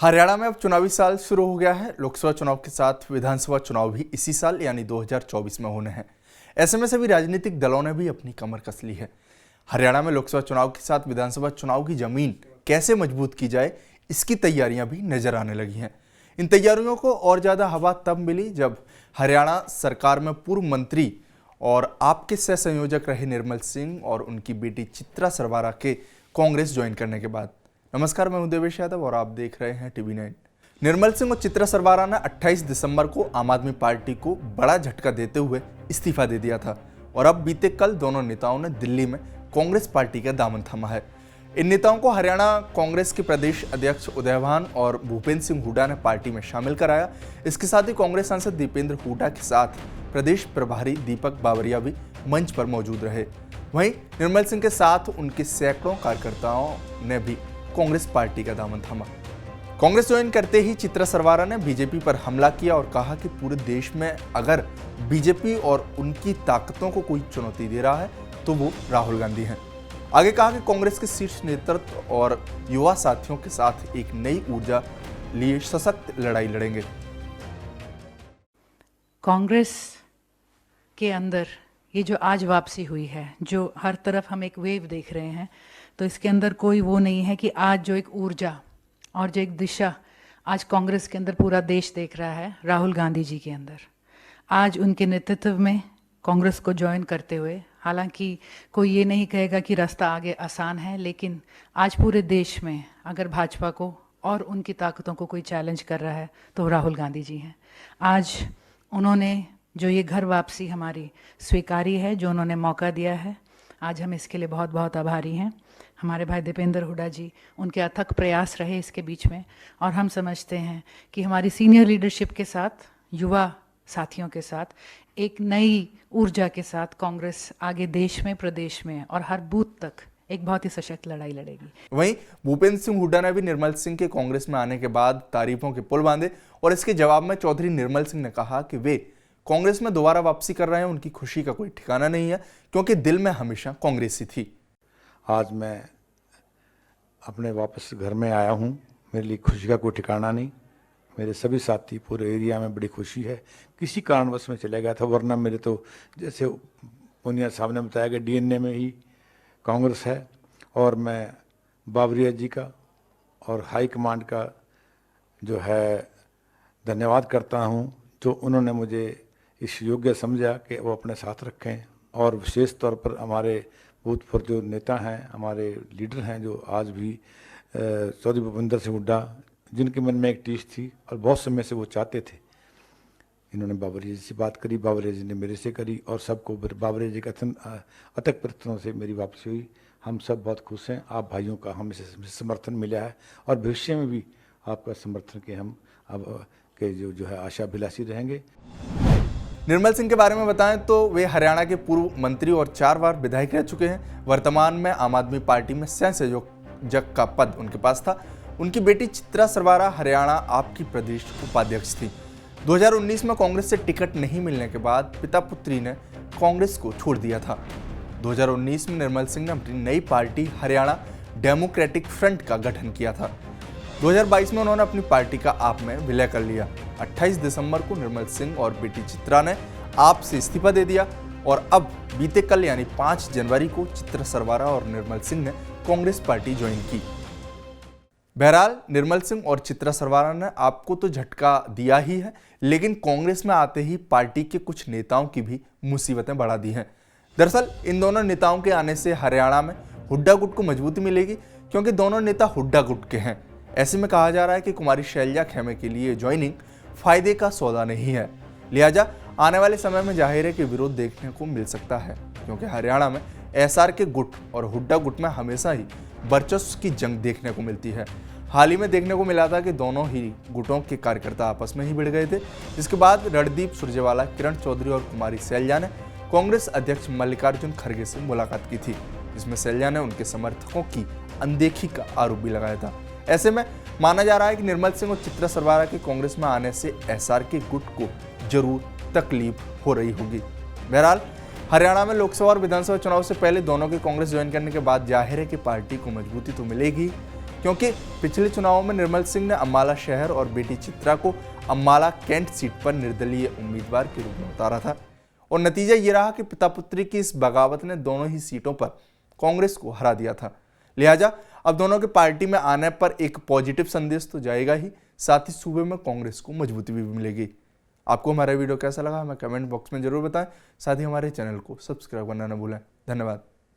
हरियाणा में अब चुनावी साल शुरू हो गया है। लोकसभा चुनाव के साथ विधानसभा चुनाव भी इसी साल यानी 2024 में होने हैं। ऐसे में सभी राजनीतिक दलों ने भी अपनी कमर कस ली है। हरियाणा में लोकसभा चुनाव के साथ विधानसभा चुनाव की जमीन कैसे मजबूत की जाए, इसकी तैयारियां भी नजर आने लगी हैं। इन तैयारियों को और ज्यादा हवा तब मिली जब हरियाणा सरकार में पूर्व मंत्री और आपके सह संयोजक रहे निर्मल सिंह और उनकी बेटी चित्रा सरवारा के कांग्रेस ज्वाइन करने के बाद। नमस्कार, मैं हूं देवेश यादव और आप देख रहे हैं टीवी 9। निर्मल सिंह और चित्रा सरवारा ने 28 दिसंबर को आम आदमी पार्टी को बड़ा झटका देते हुए इस्तीफा दे दिया था और अब बीते कल दोनों नेताओं ने दिल्ली में कांग्रेस पार्टी का दामन थामा है। इन नेताओं को हरियाणा कांग्रेस के प्रदेश अध्यक्ष उदयभान और भूपेंद्र सिंह हुड्डा ने पार्टी में शामिल कराया। इसके साथ ही कांग्रेस सांसद दीपेंद्र हुड्डा के साथ प्रदेश प्रभारी दीपक बावरिया भी मंच पर मौजूद रहे। वहीं निर्मल सिंह के साथ उनके सैकड़ों कार्यकर्ताओं ने भी कांग्रेस पार्टी का दामन थामा। कांग्रेस ज्वाइन करते ही चित्रा सरवारा ने बीजेपी पर हमला किया और कहा कि पूरे देश में अगर बीजेपी और उनकी ताकतों को कोई चुनौती दे रहा है तो वो राहुल गांधी हैं। आगे कहा कि कांग्रेस के शीर्ष नेतृत्व और युवा साथियों के साथ एक नई ऊर्जा लिए सशक्त लड़ाई लड़ेंगे। कांग्रेस के अंदर ये जो आज वापसी हुई है, जो हर तरफ हम एक वेव देख रहे हैं, तो इसके अंदर कोई वो नहीं है कि आज जो एक ऊर्जा और जो एक दिशा आज कांग्रेस के अंदर पूरा देश देख रहा है, राहुल गांधी जी के अंदर आज उनके नेतृत्व में कांग्रेस को ज्वाइन करते हुए, हालांकि कोई ये नहीं कहेगा कि रास्ता आगे आसान है, लेकिन आज पूरे देश में अगर भाजपा को और उनकी ताकतों को कोई चैलेंज कर रहा है तो राहुल गांधी जी हैं। आज उन्होंने जो ये घर वापसी हमारी स्वीकारी है, जो उन्होंने मौका दिया है, आज हम इसके लिए बहुत बहुत आभारी हैं। हमारे भाई दीपेंद्र हुड्डा जी, उनके अथक प्रयास रहे इसके बीच में, और हम समझते हैं कि हमारी सीनियर लीडरशिप के साथ, युवा साथियों के साथ, एक नई ऊर्जा के साथ कांग्रेस आगे देश में, प्रदेश में और हर बूथ तक एक बहुत ही सशक्त लड़ाई लड़ेगी। वहीं भूपेंद्र सिंह हुड्डा ने भी निर्मल सिंह के कांग्रेस में आने के बाद तारीफों के पुल बांधे और इसके जवाब में चौधरी निर्मल सिंह ने कहा कि वे कांग्रेस में दोबारा वापसी कर रहे हैं। उनकी खुशी का कोई ठिकाना नहीं है क्योंकि दिल में हमेशा कांग्रेस ही थी। आज मैं अपने वापस घर में आया हूँ, मेरे लिए खुशी का कोई ठिकाना नहीं। मेरे सभी साथी, पूरे एरिया में बड़ी खुशी है। किसी कारणवश में चले गया था, वरना मेरे तो जैसे पुनिया साहब ने बताया कि डीएनए में ही कांग्रेस है। और मैं बावरिया जी का और हाई कमांड का जो है धन्यवाद करता हूँ, जो उन्होंने मुझे इस योग्य समझा कि वो अपने साथ रखें। और विशेष तौर पर हमारे भूतपूर्व जो नेता हैं, हमारे लीडर हैं, जो आज भी चौधरी भूपेंद्र सिंह हुड्डा, जिनके मन में एक टीस थी और बहुत समय से वो चाहते थे, इन्होंने बावरिया जी से बात करी, बावरिया जी ने मेरे से करी और सबको बावरिया जी का अथक प्रयत्नों से मेरी वापसी हुई। हम सब बहुत खुश हैं। आप भाइयों का हमें समर्थन मिला है और भविष्य में भी आपका समर्थन के हम अब के जो है आशाभिलाषी रहेंगे। निर्मल सिंह के बारे में बताएं तो वे हरियाणा के पूर्व मंत्री और 4 बार विधायक रह चुके हैं। वर्तमान में आम आदमी पार्टी में सह संयोजक का पद उनके पास था। उनकी बेटी चित्रा सरवारा हरियाणा आपकी प्रदेश उपाध्यक्ष थी। 2019 में कांग्रेस से टिकट नहीं मिलने के बाद पिता पुत्री ने कांग्रेस को छोड़ दिया था। 2019 में निर्मल सिंह ने अपनी नई पार्टी हरियाणा डेमोक्रेटिक फ्रंट का गठन किया था। 2022 में उन्होंने अपनी पार्टी का आप में विलय कर लिया। 28 दिसंबर को निर्मल सिंह और बेटी चित्रा ने आप से इस्तीफा दे दिया और अब बीते कल यानी 5 जनवरी को चित्रा सरवारा और निर्मल सिंह ने कांग्रेस पार्टी ज्वाइन की। बहरहाल निर्मल सिंह और चित्रा सरवारा ने आपको तो झटका दिया ही है, लेकिन कांग्रेस में आते ही पार्टी के कुछ नेताओं की भी मुसीबतें बढ़ा दी हैं। दरअसल इन दोनों नेताओं के आने से हरियाणा में हुड्डा गुट को मजबूती मिलेगी, क्योंकि दोनों नेता हुड्डा गुट के हैं। ऐसे में कहा जा रहा है कि कुमारी शैलजा खेमे के लिए ज्वाइनिंग फायदे का सौदा नहीं है। लिहाजा आने वाले समय में जाहिर है कि विरोध देखने को मिल सकता है, क्योंकि हरियाणा में एसआर के गुट और हुड्डा गुट में हमेशा ही वर्चस्व की जंग देखने को मिलती है। हाल ही में देखने को मिला था कि दोनों ही गुटों के कार्यकर्ता आपस में ही भिड़ गए थे, जिसके बाद रणदीप सुरजेवाला, किरण चौधरी और कुमारी शैलजा ने कांग्रेस अध्यक्ष मल्लिकार्जुन खड़गे से मुलाकात की थी, जिसमें शैलजा ने उनके समर्थकों की अनदेखी का आरोप भी लगाया था। ऐसे में माना जा रहा है कि निर्मल सिंह और चित्रा सरवारा के कांग्रेस में आने से एसआर के गुट को जरूर तकलीफ हो रही होगी। बहरहाल हरियाणा में लोकसभा और विधानसभा चुनाव से पहले दोनों के कांग्रेस ज्वाइन करने के बाद जाहिर है कि पार्टी को मजबूती तो मिलेगी, क्योंकि पिछले चुनावों में निर्मल सिंह ने अम्बाला शहर और बेटी चित्रा को अम्बाला कैंट सीट पर निर्दलीय उम्मीदवार के रूप में उतारा था और नतीजा ये रहा कि पिता पुत्री की इस बगावत ने दोनों ही सीटों पर कांग्रेस को हरा दिया था। लिहाजा अब दोनों के पार्टी में आने पर एक पॉजिटिव संदेश तो जाएगा ही, साथ ही सूबे में कांग्रेस को मजबूती भी मिलेगी। आपको हमारा वीडियो कैसा लगा हमें कमेंट बॉक्स में जरूर बताएं, साथ ही हमारे चैनल को सब्सक्राइब करना न भूलें। धन्यवाद।